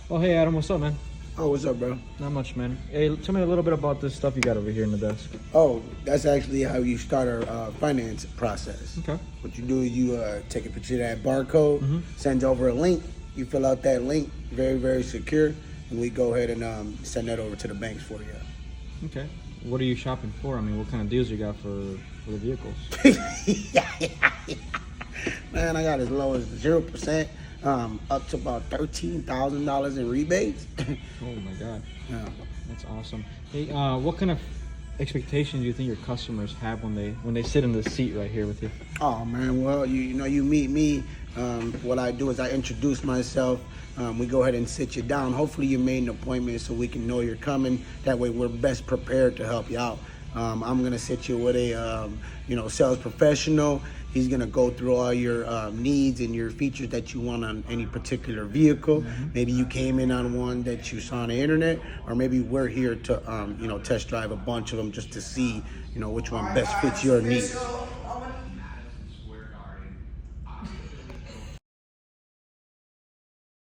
Oh, hey Adam, what's up, man? Oh, what's up, bro? Not much, man. Hey, tell me a little bit about this stuff you got over here in the desk. Oh, that's actually how you start our finance process. Okay. What you do is you take a picture of that barcode, send over a link. You fill out that link, very, very secure, and we go ahead and send that over to the banks for you. Okay. What are you shopping for? I mean, what kind of deals you got for the vehicles? Man, I got as low as 0%, up to about $13,000 in rebates. Oh my God. Yeah. That's awesome. Hey, what kind of expectations do you think your customers have when they sit in the seat right here with you? Oh man, well you meet me. What I do is I introduce myself. We go ahead and sit you down. Hopefully you made an appointment so we can know you're coming. That way we're best prepared to help you out. I'm gonna sit you with a sales professional. He's gonna go through all your needs and your features that you want on any particular vehicle. Maybe you came in on one that you saw on the internet, or maybe we're here to test drive a bunch of them just to see which one best fits your needs.